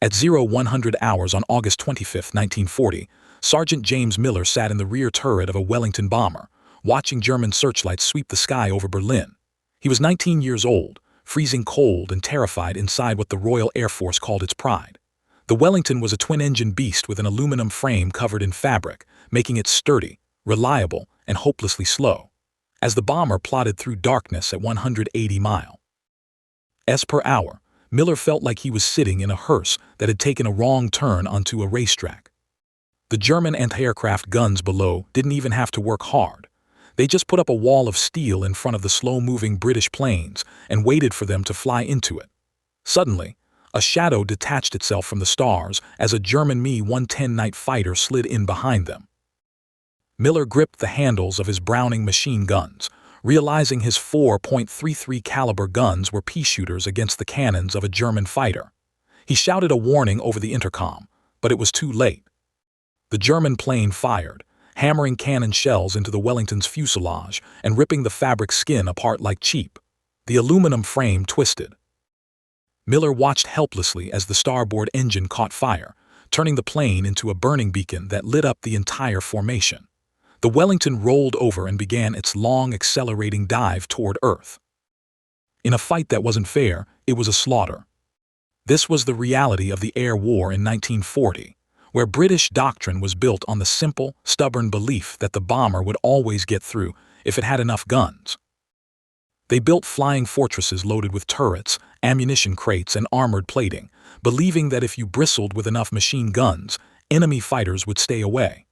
At 0100 hours on August 25, 1940, Sergeant James Miller sat in the rear turret of a Wellington bomber, watching German searchlights sweep the sky over Berlin. He was 19 years old, freezing cold and terrified inside what the Royal Air Force called its pride. The Wellington was a twin-engine beast with an aluminum frame covered in fabric, making it sturdy, reliable, and hopelessly slow. As the bomber plodded through darkness at 180 miles per hour, Miller felt like he was sitting in a hearse that had taken a wrong turn onto a racetrack. The German anti-aircraft guns below didn't even have to work hard. They just put up a wall of steel in front of the slow-moving British planes and waited for them to fly into it. Suddenly, a shadow detached itself from the stars as a German Me-110 night fighter slid in behind them. Miller gripped the handles of his Browning machine guns, realizing his 4.33 caliber guns were pea shooters against the cannons of a German fighter. He shouted a warning over the intercom, but it was too late. The German plane fired, hammering cannon shells into the Wellington's fuselage and ripping the fabric skin apart like cheap. The aluminum frame twisted. Miller watched helplessly as the starboard engine caught fire, turning the plane into a burning beacon that lit up the entire formation. The Wellington rolled over and began its long, accelerating dive toward Earth. In a fight that wasn't fair, it was a slaughter. This was the reality of the air war in 1940, where British doctrine was built on the simple, stubborn belief that the bomber would always get through if it had enough guns. They built flying fortresses loaded with turrets, ammunition crates, and armored plating, believing that if you bristled with enough machine guns, enemy fighters would stay away.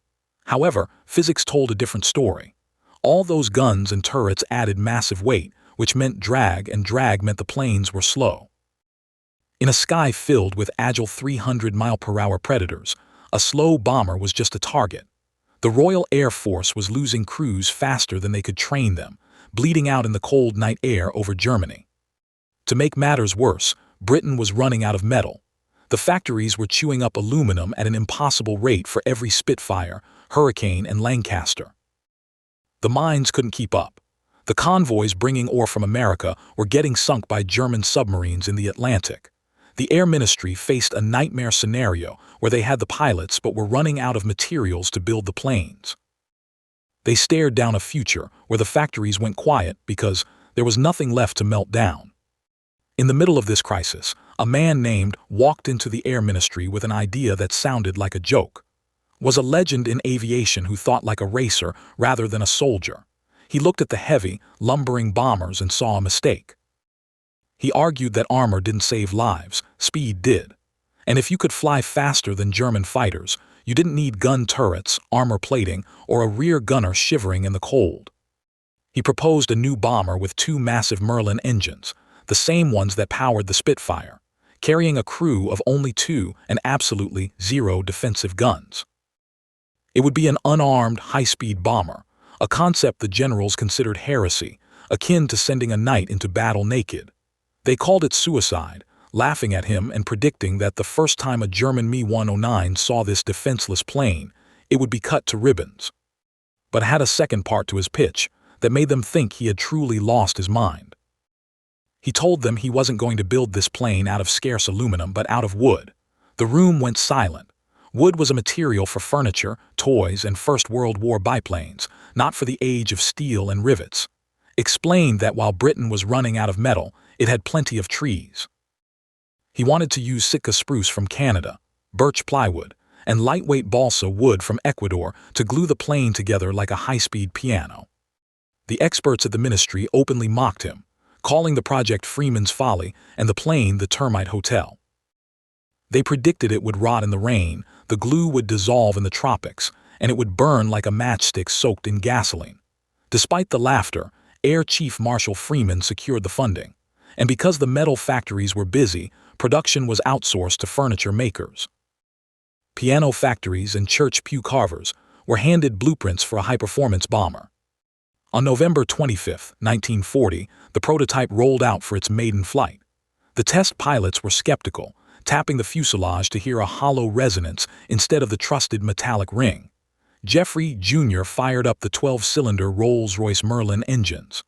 However, physics told a different story. All those guns and turrets added massive weight, which meant drag, and drag meant the planes were slow. In a sky filled with agile 300-mile-per-hour predators, a slow bomber was just a target. The Royal Air Force was losing crews faster than they could train them, bleeding out in the cold night air over Germany. To make matters worse, Britain was running out of metal. The factories were chewing up aluminum at an impossible rate for every Spitfire, Hurricane, and Lancaster. The mines couldn't keep up. The convoys bringing ore from America were getting sunk by German submarines in the Atlantic. The Air Ministry faced a nightmare scenario where they had the pilots but were running out of materials to build the planes. They stared down a future where the factories went quiet because there was nothing left to melt down. In the middle of this crisis, a man named walked into the Air Ministry with an idea that sounded like a joke. Was a legend in aviation who thought like a racer rather than a soldier. He looked at the heavy, lumbering bombers and saw a mistake. He argued that armor didn't save lives, speed did. And if you could fly faster than German fighters, you didn't need gun turrets, armor plating, or a rear gunner shivering in the cold. He proposed a new bomber with two massive Merlin engines, the same ones that powered the Spitfire, carrying a crew of only 2 and absolutely 0 defensive guns. It would be an unarmed, high-speed bomber, a concept the generals considered heresy, akin to sending a knight into battle naked. They called it suicide, laughing at him and predicting that the first time a German Me-109 saw this defenseless plane, it would be cut to ribbons. But it had a second part to his pitch that made them think he had truly lost his mind. He told them he wasn't going to build this plane out of scarce aluminum but out of wood. The room went silent. Wood was a material for furniture, toys, and First World War biplanes, not for the age of steel and rivets. Explained that while Britain was running out of metal, it had plenty of trees. He wanted to use Sitka spruce from Canada, birch plywood, and lightweight balsa wood from Ecuador to glue the plane together like a high-speed piano. The experts at the ministry openly mocked him, calling the project Freeman's Folly and the plane the Termite Hotel. They predicted it would rot in the rain, the glue would dissolve in the tropics, and it would burn like a matchstick soaked in gasoline. Despite the laughter, Air Chief Marshal Freeman secured the funding, and because the metal factories were busy, production was outsourced to furniture makers. Piano factories and church pew carvers were handed blueprints for a high-performance bomber. On November 25, 1940, the prototype rolled out for its maiden flight. The test pilots were skeptical, tapping the fuselage to hear a hollow resonance instead of the trusted metallic ring. Geoffrey Jr. fired up the 12-cylinder Rolls-Royce Merlin engines.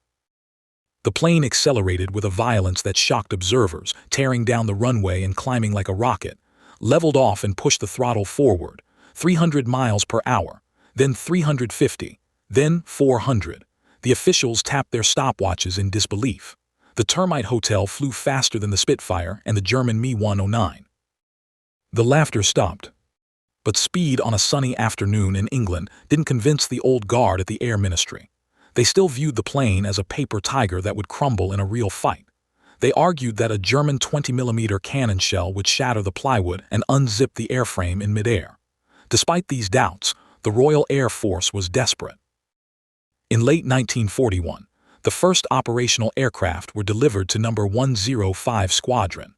The plane accelerated with a violence that shocked observers, tearing down the runway and climbing like a rocket, leveled off and pushed the throttle forward, 300 miles per hour, then 350, then 400. The officials tapped their stopwatches in disbelief. The termite hotel flew faster than the Spitfire and the German Me-109. The laughter stopped. But speed on a sunny afternoon in England didn't convince the old guard at the Air Ministry. They still viewed the plane as a paper tiger that would crumble in a real fight. They argued that a German 20mm cannon shell would shatter the plywood and unzip the airframe in midair. Despite these doubts, the Royal Air Force was desperate. In late 1941, the first operational aircraft were delivered to No. 105 Squadron.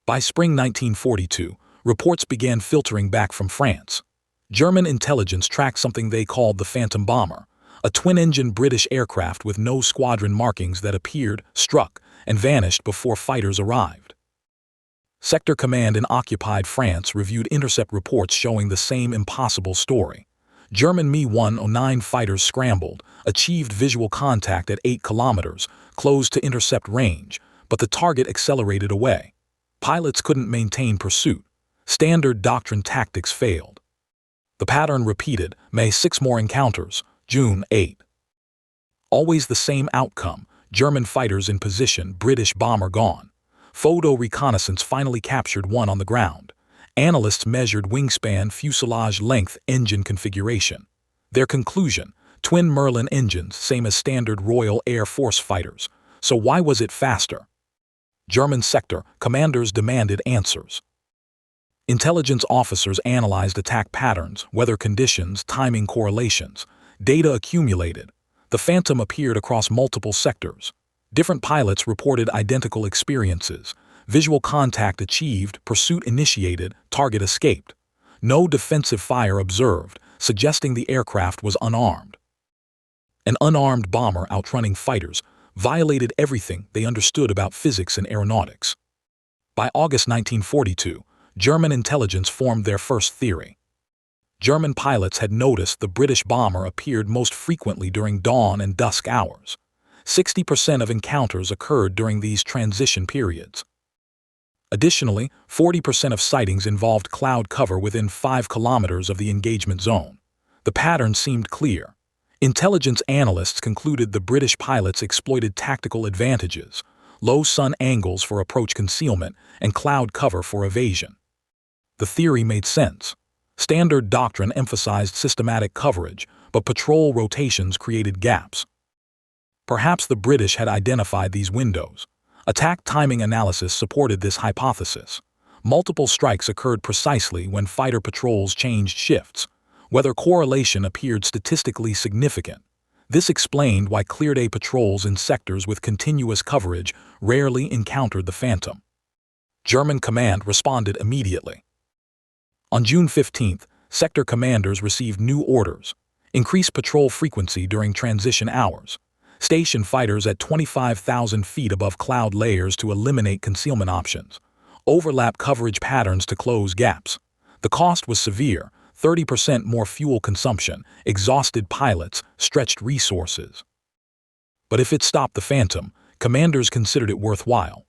By spring 1942, reports began filtering back from France. German intelligence tracked something they called the Phantom Bomber, a twin-engine British aircraft with no squadron markings that appeared, struck, and vanished before fighters arrived. Sector Command in occupied France reviewed Intercept reports showing the same impossible story. German Me-109 fighters scrambled, achieved visual contact at 8 kilometers, close to intercept range, but the target accelerated away. Pilots couldn't maintain pursuit. Standard doctrine tactics failed. The pattern repeated, May 6 more encounters, June 8. Always the same outcome, German fighters in position, British bomber gone. Photo reconnaissance finally captured one on the ground. Analysts measured wingspan, fuselage length, engine configuration. Their conclusion, twin Merlin engines, same as standard Royal Air Force fighters. So why was it faster? German sector commanders demanded answers. Intelligence officers analyzed attack patterns, weather conditions, timing correlations. Data accumulated. The Phantom appeared across multiple sectors. Different pilots reported identical experiences. Visual contact achieved, pursuit initiated, target escaped. No defensive fire observed, suggesting the aircraft was unarmed. An unarmed bomber outrunning fighters violated everything they understood about physics and aeronautics. By August 1942, German intelligence formed their first theory. German pilots had noticed the British bomber appeared most frequently during dawn and dusk hours. 60% of encounters occurred during these transition periods. Additionally, 40% of sightings involved cloud cover within 5 kilometers of the engagement zone. The pattern seemed clear. Intelligence analysts concluded the British pilots exploited tactical advantages, low sun angles for approach concealment, and cloud cover for evasion. The theory made sense. Standard doctrine emphasized systematic coverage, but patrol rotations created gaps. Perhaps the British had identified these windows. Attack timing analysis supported this hypothesis. Multiple strikes occurred precisely when fighter patrols changed shifts. Weather correlation appeared statistically significant. This explained why clear-day patrols in sectors with continuous coverage rarely encountered the Phantom. German command responded immediately. On June 15th, sector commanders received new orders. Increase patrol frequency during transition hours. Station fighters at 25,000 feet above cloud layers to eliminate concealment options. Overlap coverage patterns to close gaps. The cost was severe, 30% more fuel consumption, exhausted pilots, stretched resources. But if it stopped the Phantom, commanders considered it worthwhile.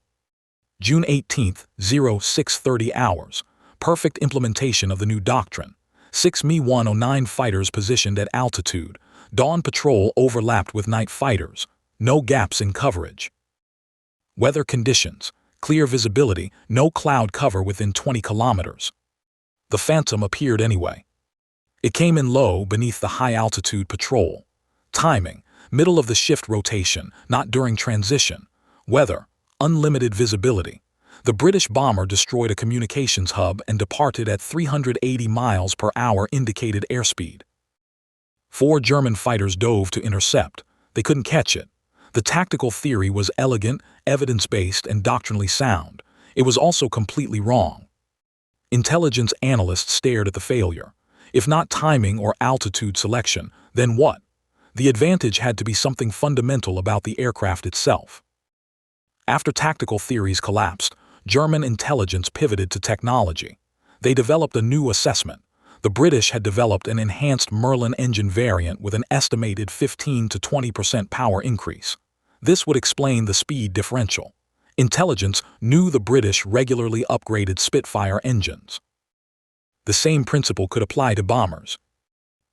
June 18th, 0630 hours. Perfect implementation of the new doctrine. 6 Me-109 fighters positioned at altitude. Dawn patrol overlapped with night fighters. No gaps in coverage. Weather conditions. Clear visibility, no cloud cover within 20 kilometers. The Phantom appeared anyway. It came in low beneath the high-altitude patrol. Timing, middle of the shift rotation, not during transition. Weather, unlimited visibility. The British bomber destroyed a communications hub and departed at 380 miles per hour indicated airspeed. 4 German fighters dove to intercept. They couldn't catch it. The tactical theory was elegant, evidence-based, and doctrinally sound. It was also completely wrong. Intelligence analysts stared at the failure. If not timing or altitude selection, then what? The advantage had to be something fundamental about the aircraft itself. After tactical theories collapsed, German intelligence pivoted to technology. They developed a new assessment. The British had developed an enhanced Merlin engine variant with an estimated 15 to 20% power increase. This would explain the speed differential. Intelligence knew the British regularly upgraded Spitfire engines. The same principle could apply to bombers.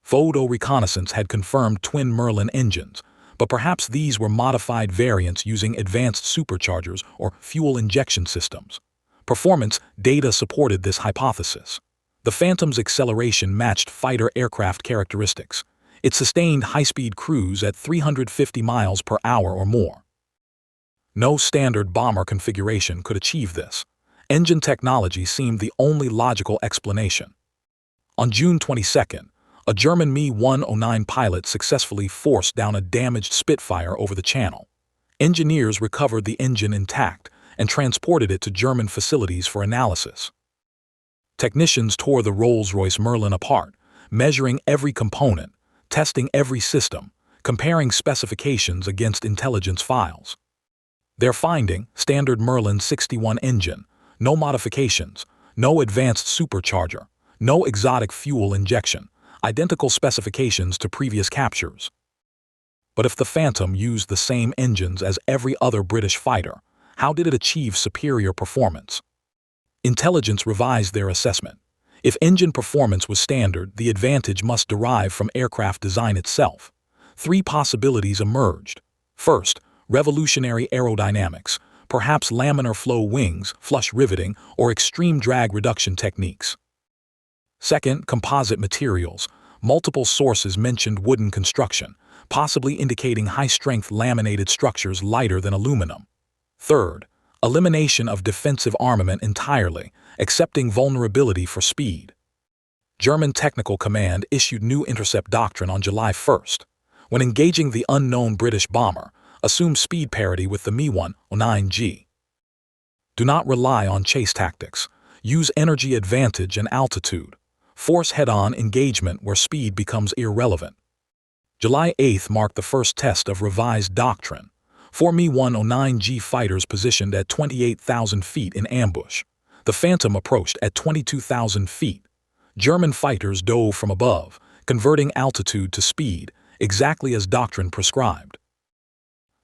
Photo reconnaissance had confirmed twin Merlin engines, but perhaps these were modified variants using advanced superchargers or fuel injection systems. Performance data supported this hypothesis. The Phantom's acceleration matched fighter aircraft characteristics. It sustained high-speed cruise at 350 miles per hour or more. No standard bomber configuration could achieve this. Engine technology seemed the only logical explanation. On June 22, a German Me-109 pilot successfully forced down a damaged Spitfire over the channel. Engineers recovered the engine intact and transported it to German facilities for analysis. Technicians tore the Rolls-Royce Merlin apart, measuring every component, testing every system, comparing specifications against intelligence files. Their finding: standard Merlin 61 engine, no modifications, no advanced supercharger, no exotic fuel injection, identical specifications to previous captures. But if the Phantom used the same engines as every other British fighter, how did it achieve superior performance? Intelligence revised their assessment. If engine performance was standard, the advantage must derive from aircraft design itself. Three possibilities emerged. First, revolutionary aerodynamics, perhaps laminar flow wings, flush riveting, or extreme drag reduction techniques. Second, composite materials. Multiple sources mentioned wooden construction, possibly indicating high-strength laminated structures lighter than aluminum. Third, elimination of defensive armament entirely, accepting vulnerability for speed. German Technical Command issued new Intercept doctrine on July 1st. When engaging the unknown British bomber, assume speed parity with the Me-109G. Do not rely on chase tactics. Use energy advantage and altitude. Force head-on engagement where speed becomes irrelevant. July 8th marked the first test of revised doctrine. 4 Me-109G fighters positioned at 28,000 feet in ambush. The Phantom approached at 22,000 feet. German fighters dove from above, converting altitude to speed, exactly as doctrine prescribed.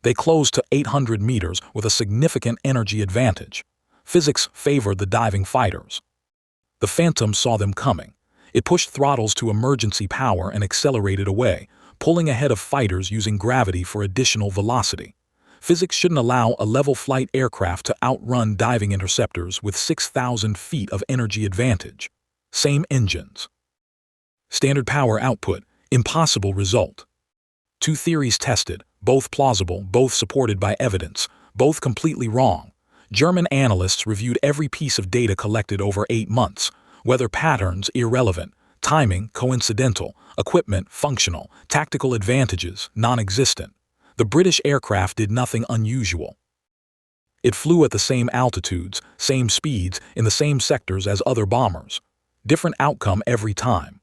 They closed to 800 meters with a significant energy advantage. Physics favored the diving fighters. The Phantom saw them coming. It pushed throttles to emergency power and accelerated away, pulling ahead of fighters using gravity for additional velocity. Physics shouldn't allow a level flight aircraft to outrun diving interceptors with 6,000 feet of energy advantage. Same engines. Standard power output, impossible result. Two theories tested, both plausible, both supported by evidence, both completely wrong. German analysts reviewed every piece of data collected over 8 months, weather patterns irrelevant, timing coincidental, equipment functional, tactical advantages non-existent. The British aircraft did nothing unusual. It flew at the same altitudes, same speeds, in the same sectors as other bombers. Different outcome every time.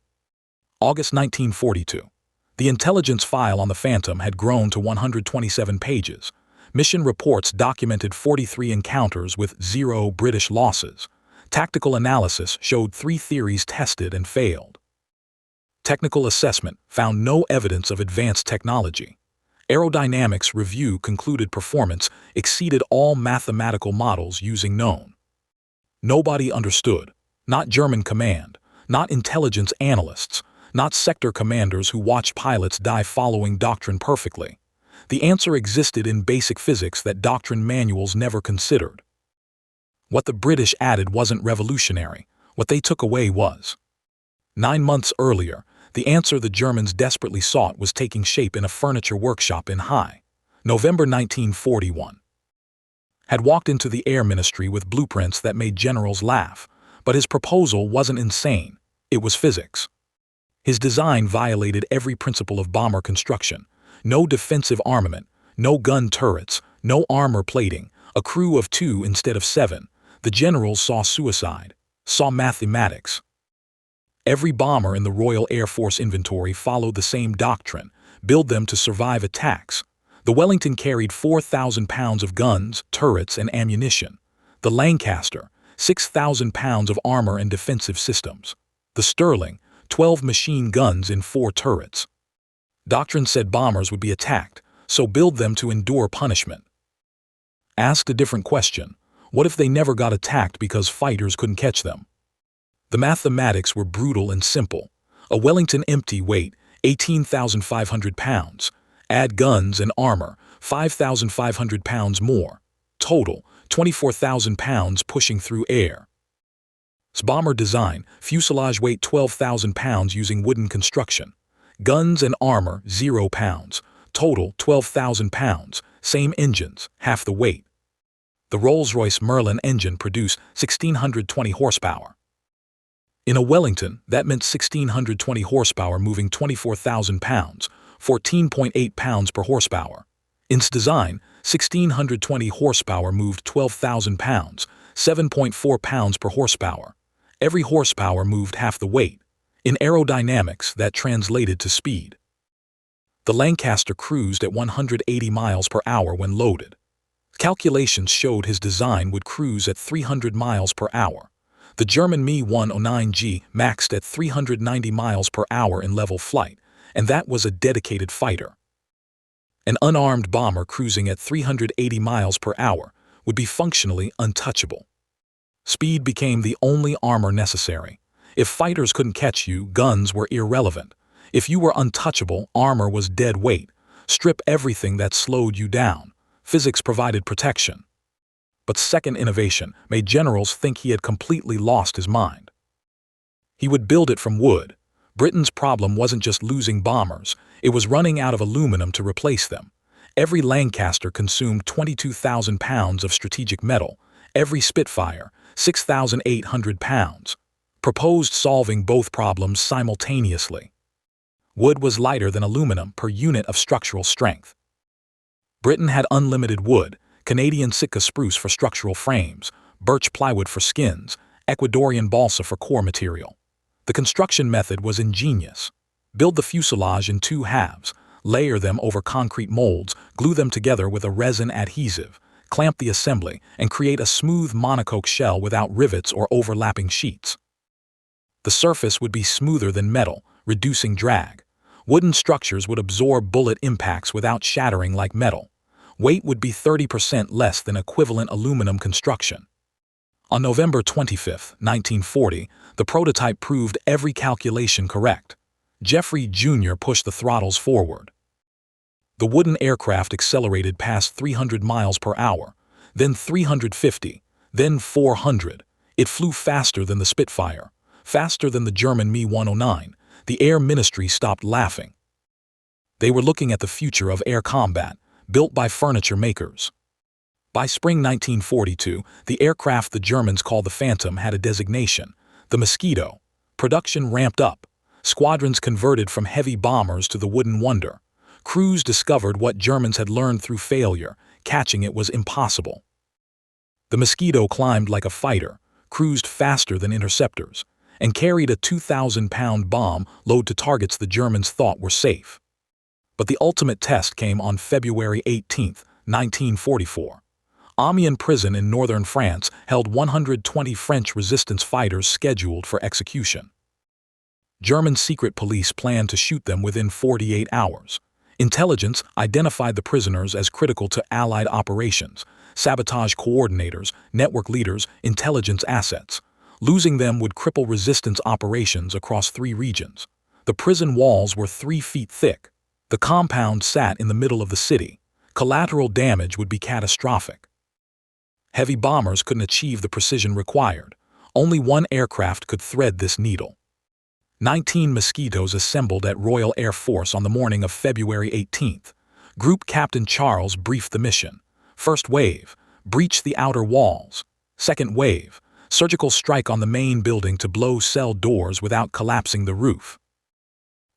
August 1942. The intelligence file on the Phantom had grown to 127 pages. Mission reports documented 43 encounters with 0 British losses. Tactical analysis showed 3 theories tested and failed. Technical assessment found no evidence of advanced technology. Aerodynamics review concluded performance exceeded all mathematical models using known. Nobody understood. Not German command, not intelligence analysts, not sector commanders who watched pilots die following doctrine perfectly. The answer existed in basic physics that doctrine manuals never considered. What the British added wasn't revolutionary. What they took away was. 9 months earlier, the answer the Germans desperately sought was taking shape in a furniture workshop in November 1941. Had walked into the Air Ministry with blueprints that made generals laugh, but his proposal wasn't insane. It was physics. His design violated every principle of bomber construction. No defensive armament, no gun turrets, no armor plating, a crew of 2 instead of 7. The generals saw suicide, saw mathematics. Every bomber in the Royal Air Force inventory followed the same doctrine: build them to survive attacks. The Wellington carried 4,000 pounds of guns, turrets, and ammunition. The Lancaster, 6,000 pounds of armor and defensive systems. The Sterling, 12 machine guns in 4 turrets. Doctrine said bombers would be attacked, so build them to endure punishment. asked a different question. What if they never got attacked because fighters couldn't catch them? The mathematics were brutal and simple. A Wellington empty weight, 18,500 pounds. Add guns and armor, 5,500 pounds more. Total, 24,000 pounds pushing through air. Bomber design, fuselage weight 12,000 pounds using wooden construction. Guns and armor, 0 pounds. Total, 12,000 pounds. Same engines, half the weight. The Rolls-Royce Merlin engine produced 1,620 horsepower. In a Wellington, that meant 1,620 horsepower moving 24,000 pounds, 14.8 pounds per horsepower. In its design, 1,620 horsepower moved 12,000 pounds, 7.4 pounds per horsepower. Every horsepower moved half the weight. In aerodynamics, that translated to speed. The Lancaster cruised at 180 miles per hour when loaded. Calculations showed his design would cruise at 300 miles per hour. The German Me-109G maxed at 390 miles per hour in level flight, and that was a dedicated fighter. An unarmed bomber cruising at 380 miles per hour would be functionally untouchable. Speed became the only armor necessary. If fighters couldn't catch you, guns were irrelevant. If you were untouchable, armor was dead weight. Strip everything that slowed you down. Physics provided protection. But second innovation made generals think he had completely lost his mind. He would build it from wood. Britain's problem wasn't just losing bombers, it was running out of aluminum to replace them. Every Lancaster consumed 22,000 pounds of strategic metal, every Spitfire, 6,800 pounds. Proposed solving both problems simultaneously. Wood was lighter than aluminum per unit of structural strength. Britain had unlimited wood, Canadian Sitka spruce for structural frames, Birch plywood for skins, Ecuadorian balsa for core material. The construction method was ingenious. Build the fuselage in 2 halves, layer them over concrete molds, glue them together with a resin adhesive, clamp the assembly, and create a smooth monocoque shell without rivets or overlapping sheets. The surface would be smoother than metal, reducing drag. Wooden structures would absorb bullet impacts without shattering like metal. Weight would be 30% less than equivalent aluminum construction. On November 25, 1940, the prototype proved every calculation correct. Geoffrey Jr. pushed the throttles forward. The wooden aircraft accelerated past 300 miles per hour, then 350, then 400. It flew faster than the Spitfire, faster than the German Me-109. The Air Ministry stopped laughing. They were looking at the future of air combat, built by furniture makers. By spring 1942, the aircraft the Germans called the Phantom had a designation, the Mosquito. Production ramped up. Squadrons converted from heavy bombers to the Wooden Wonder. Crews discovered what Germans had learned through failure: catching it was impossible. The Mosquito climbed like a fighter, cruised faster than interceptors, and carried a 2,000-pound bomb load to targets the Germans thought were safe. But the ultimate test came on February 18, 1944. Amiens prison in northern France held 120 French resistance fighters scheduled for execution. German secret police planned to shoot them within 48 hours. Intelligence identified the prisoners as critical to Allied operations, sabotage coordinators, network leaders, intelligence assets. Losing them would cripple resistance operations across 3 regions. The prison walls were 3 feet thick. The compound sat in the middle of the city. Collateral damage would be catastrophic. Heavy bombers couldn't achieve the precision required. Only one aircraft could thread this needle. 19 Mosquitos assembled at Royal Air Force on the morning of February 18th. Group Captain Charles briefed the mission. First wave, breach the outer walls. Second wave, surgical strike on the main building to blow cell doors without collapsing the roof.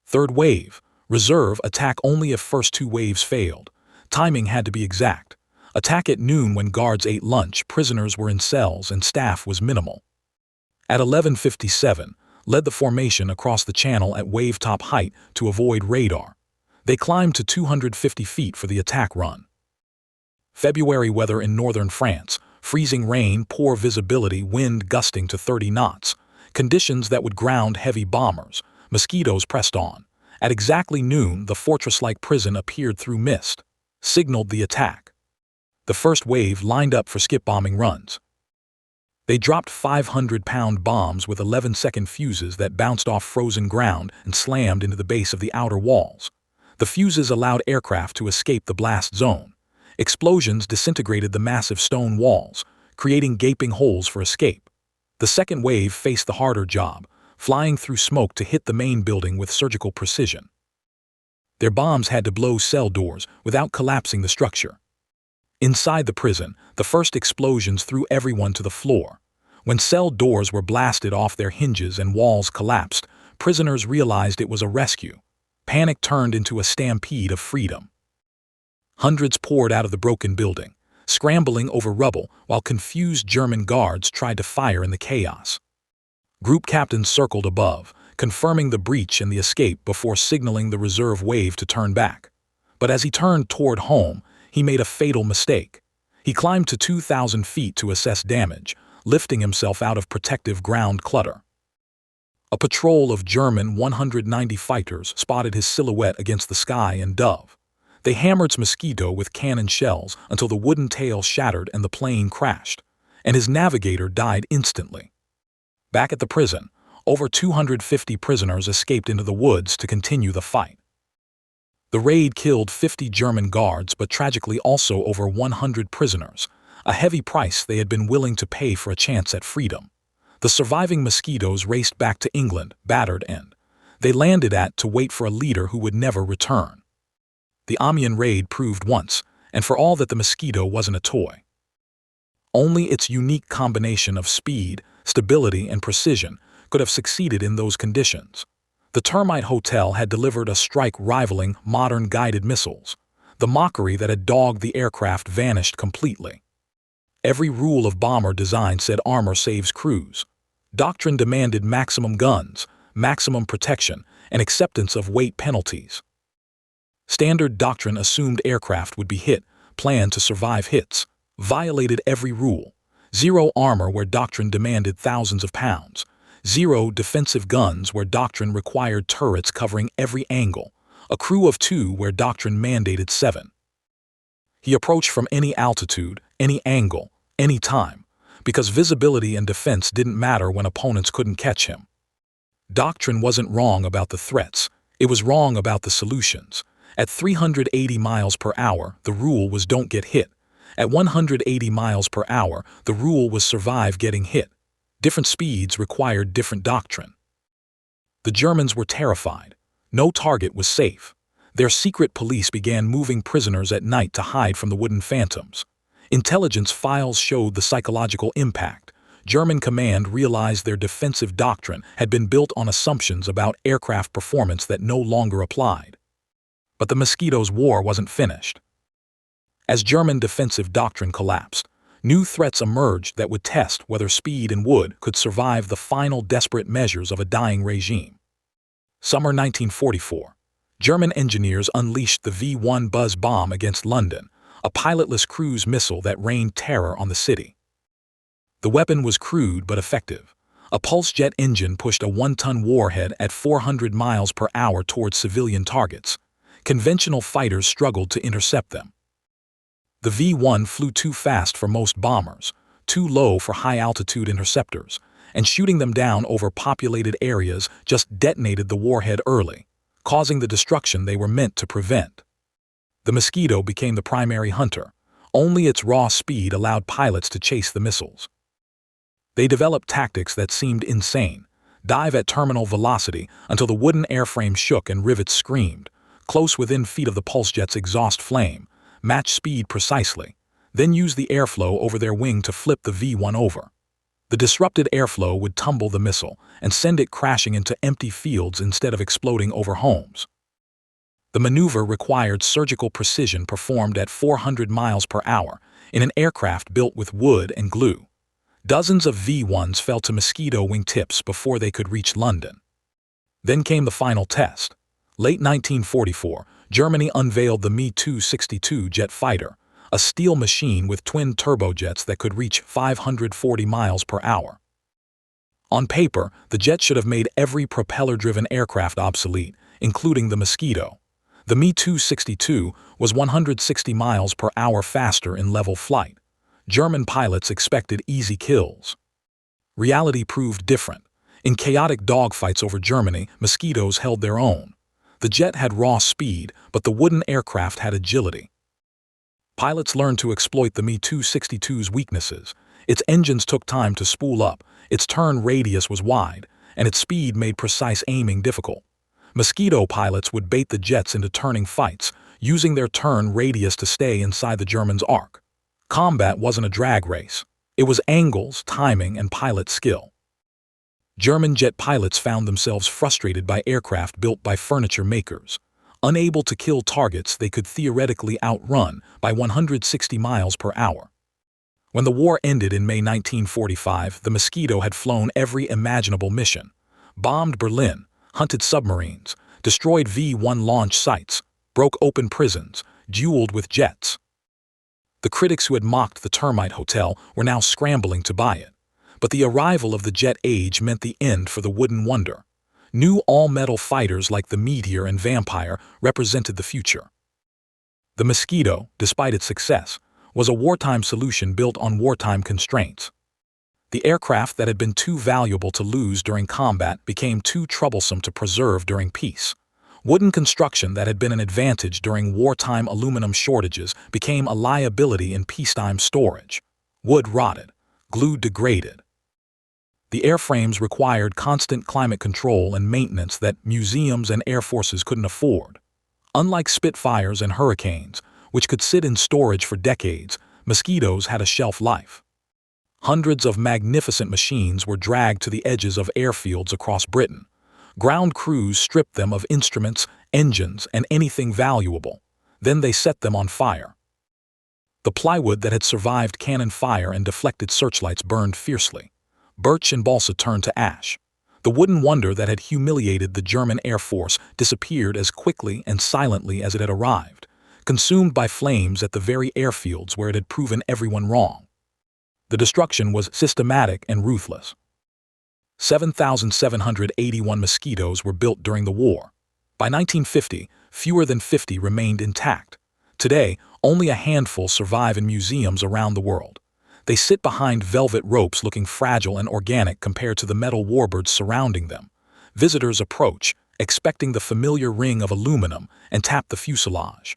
Third wave, reserve, attack only if first 2 waves failed. Timing had to be exact. Attack at noon when guards ate lunch, prisoners were in cells, and staff was minimal. At 11:57, led the formation across the channel at wave-top height to avoid radar. They climbed to 250 feet for the attack run. February weather in northern France: freezing rain, poor visibility, wind gusting to 30 knots. Conditions that would ground heavy bombers. Mosquitos pressed on. At exactly noon, the fortress-like prison appeared through mist, signaled the attack. The first wave lined up for skip bombing runs. They dropped 500-pound bombs with 11-second fuses that bounced off frozen ground and slammed into the base of the outer walls. The fuses allowed aircraft to escape the blast zone. Explosions disintegrated the massive stone walls, creating gaping holes for escape. The second wave faced the harder job, flying through smoke to hit the main building with surgical precision. Their bombs had to blow cell doors without collapsing the structure. Inside the prison, the first explosions threw everyone to the floor. When cell doors were blasted off their hinges and walls collapsed, prisoners realized it was a rescue. Panic turned into a stampede of freedom. Hundreds poured out of the broken building, scrambling over rubble while confused German guards tried to fire in the chaos. Group captains circled above, confirming the breach and the escape before signaling the reserve wave to turn back. But as he turned toward home, he made a fatal mistake. He climbed to 2,000 feet to assess damage, lifting himself out of protective ground clutter. A patrol of German 190 fighters spotted his silhouette against the sky and dove. They hammered Mosquito with cannon shells until the wooden tail shattered and the plane crashed, and his navigator died instantly. Back at the prison, over 250 prisoners escaped into the woods to continue the fight. The raid killed 50 German guards but tragically also over 100 prisoners, a heavy price they had been willing to pay for a chance at freedom. The surviving Mosquitos raced back to England, battered, and they landed to wait for a leader who would never return. The Amiens raid proved once and for all that the Mosquito wasn't a toy. Only its unique combination of speed, stability, and precision could have succeeded in those conditions. The termite hotel had delivered a strike rivaling modern guided missiles. The mockery that had dogged the aircraft vanished completely. Every rule of bomber design said armor saves crews. Doctrine demanded maximum guns, maximum protection, and acceptance of weight penalties. Standard doctrine assumed aircraft would be hit, planned to survive hits, violated every rule. Zero armor where doctrine demanded thousands of pounds. Zero defensive guns where doctrine required turrets covering every angle, a crew of 2 where doctrine mandated 7. He approached from any altitude, any angle, any time, because visibility and defense didn't matter when opponents couldn't catch him. Doctrine wasn't wrong about the threats, it was wrong about the solutions. At 380 miles per hour, the rule was don't get hit. At 180 miles per hour, the rule was survive getting hit. Different speeds required different doctrine. The Germans were terrified. No target was safe. Their secret police began moving prisoners at night to hide from the wooden phantoms. Intelligence files showed the psychological impact. German command realized their defensive doctrine had been built on assumptions about aircraft performance that no longer applied. But the Mosquito's war wasn't finished. As German defensive doctrine collapsed, new threats emerged that would test whether speed and wood could survive the final desperate measures of a dying regime. Summer 1944. German engineers unleashed the V-1 Buzz bomb against London, a pilotless cruise missile that rained terror on the city. The weapon was crude but effective. A pulse jet engine pushed a 1-ton warhead at 400 miles per hour towards civilian targets. Conventional fighters struggled to intercept them. The V-1 flew too fast for most bombers, too low for high-altitude interceptors, and shooting them down over populated areas just detonated the warhead early, causing the destruction they were meant to prevent. The Mosquito became the primary hunter. Only its raw speed allowed pilots to chase the missiles. They developed tactics that seemed insane. Dive at terminal velocity until the wooden airframe shook and rivets screamed, close within feet of the pulse jet's exhaust flame, match speed precisely, then use the airflow over their wing to flip the V-1 over. The disrupted airflow would tumble the missile and send it crashing into empty fields instead of exploding over homes. The maneuver required surgical precision performed at 400 miles per hour in an aircraft built with wood and glue. Dozens of V-1s fell to Mosquito wingtips before they could reach London. Then came the final test. Late 1944, Germany unveiled the Me-262 jet fighter, a steel machine with twin turbojets that could reach 540 miles per hour. On paper, the jet should have made every propeller-driven aircraft obsolete, including the Mosquito. The Me-262 was 160 miles per hour faster in level flight. German pilots expected easy kills. Reality proved different. In chaotic dogfights over Germany, Mosquitos held their own. The jet had raw speed, but the wooden aircraft had agility. Pilots learned to exploit the Me-262's weaknesses. Its engines took time to spool up, its turn radius was wide, and its speed made precise aiming difficult. Mosquito pilots would bait the jets into turning fights, using their turn radius to stay inside the Germans' arc. Combat wasn't a drag race. It was angles, timing, and pilot skill. German jet pilots found themselves frustrated by aircraft built by furniture makers. Unable to kill targets they could theoretically outrun by 160 miles per hour. When the war ended in May 1945, the Mosquito had flown every imaginable mission. Bombed Berlin, hunted submarines, destroyed V-1 launch sites, broke open prisons, dueled with jets. The critics who had mocked the termite hotel were now scrambling to buy it. But the arrival of the jet age meant the end for the wooden wonder. New all-metal fighters like the Meteor and Vampire represented the future. The Mosquito, despite its success, was a wartime solution built on wartime constraints. The aircraft that had been too valuable to lose during combat became too troublesome to preserve during peace. Wooden construction that had been an advantage during wartime aluminum shortages became a liability in peacetime storage. Wood rotted, glue degraded. The airframes required constant climate control and maintenance that museums and air forces couldn't afford. Unlike Spitfires and Hurricanes, which could sit in storage for decades, Mosquitos had a shelf life. Hundreds of magnificent machines were dragged to the edges of airfields across Britain. Ground crews stripped them of instruments, engines, and anything valuable. Then they set them on fire. The plywood that had survived cannon fire and deflected searchlights burned fiercely. Birch and balsa turned to ash. The wooden wonder that had humiliated the German Air Force disappeared as quickly and silently as it had arrived, consumed by flames at the very airfields where it had proven everyone wrong. The destruction was systematic and ruthless. 7,781 Mosquitos were built during the war. By 1950, fewer than 50 remained intact. Today, only a handful survive in museums around the world. They sit behind velvet ropes looking fragile and organic compared to the metal warbirds surrounding them. Visitors approach, expecting the familiar ring of aluminum, and tap the fuselage.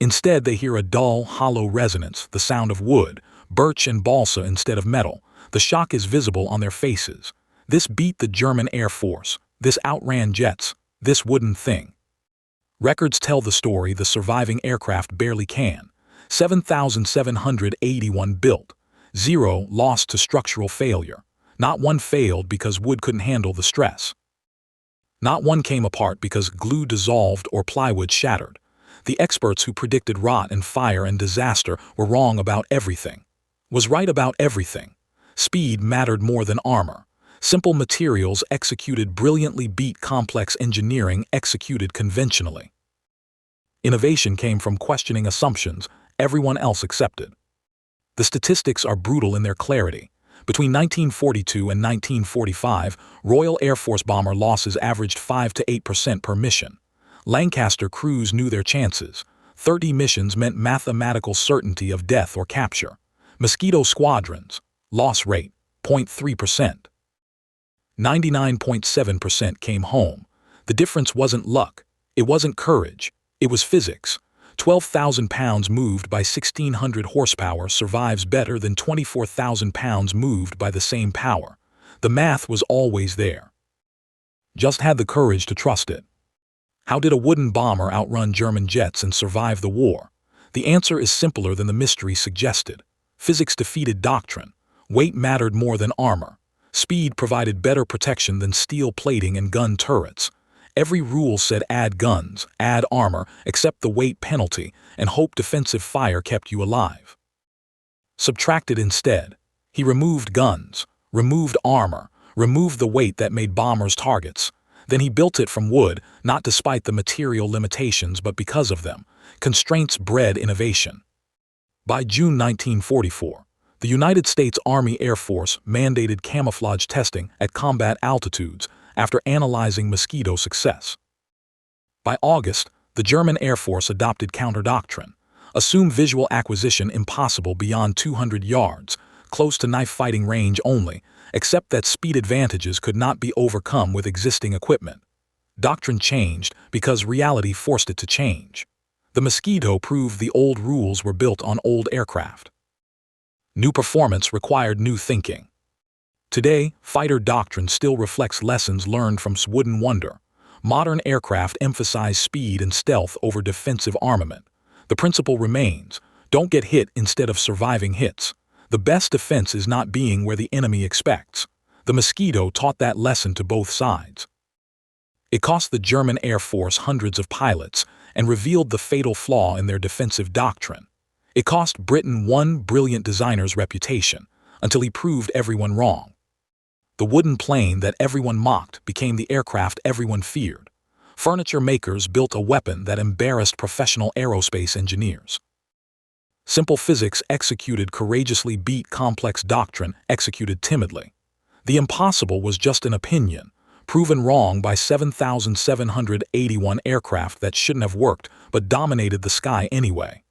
Instead, they hear a dull, hollow resonance, the sound of wood, birch and balsa instead of metal. The shock is visible on their faces. This beat the German Air Force. This outran jets. This wooden thing. Records tell the story the surviving aircraft barely can. 7,781 built. 0 lost to structural failure. Not one failed because wood couldn't handle the stress. Not one came apart because glue dissolved or plywood shattered. The experts who predicted rot and fire and disaster were wrong about everything. Was right about everything. Speed mattered more than armor. Simple materials executed brilliantly beat complex engineering executed conventionally. Innovation came from questioning assumptions everyone else accepted. The statistics are brutal in their clarity. Between 1942 and 1945, Royal Air Force bomber losses averaged 5 to 8% per mission. Lancaster crews knew their chances. 30 missions meant mathematical certainty of death or capture. Mosquito squadrons, loss rate, 0.3%. 99.7% came home. The difference wasn't luck. It wasn't courage. It was physics. 12,000 pounds moved by 1,600 horsepower survives better than 24,000 pounds moved by the same power. The math was always there. Just had the courage to trust it. How did a wooden bomber outrun German jets and survive the war? The answer is simpler than the mystery suggested. Physics defeated doctrine. Weight mattered more than armor. Speed provided better protection than steel plating and gun turrets. Every rule said add guns, add armor, accept the weight penalty, and hope defensive fire kept you alive. Subtracted instead. He removed guns, removed armor, removed the weight that made bombers targets. Then he built it from wood, not despite the material limitations but because of them. Constraints bred innovation. By June 1944, the United States Army Air Force mandated camouflage testing at combat altitudes after analyzing Mosquito success. By August, the The German Air Force adopted counter-doctrine. Assume visual acquisition impossible beyond 200 yards, close to knife-fighting range only, except that speed advantages could not be overcome with existing equipment. Doctrine changed because reality forced it to change. The Mosquito proved the old rules were built on old aircraft. New performance required new thinking. Today, fighter doctrine still reflects lessons learned from Wooden Wonder. Modern aircraft emphasize speed and stealth over defensive armament. The principle remains: don't get hit instead of surviving hits. The best defense is not being where the enemy expects. The Mosquito taught that lesson to both sides. It cost the German Air Force hundreds of pilots and revealed the fatal flaw in their defensive doctrine. It cost Britain one brilliant designer's reputation, until he proved everyone wrong. The wooden plane that everyone mocked became the aircraft everyone feared. Furniture makers built a weapon that embarrassed professional aerospace engineers. Simple physics executed courageously beat complex doctrine executed timidly. The impossible was just an opinion, proven wrong by 7,781 aircraft that shouldn't have worked but dominated the sky anyway.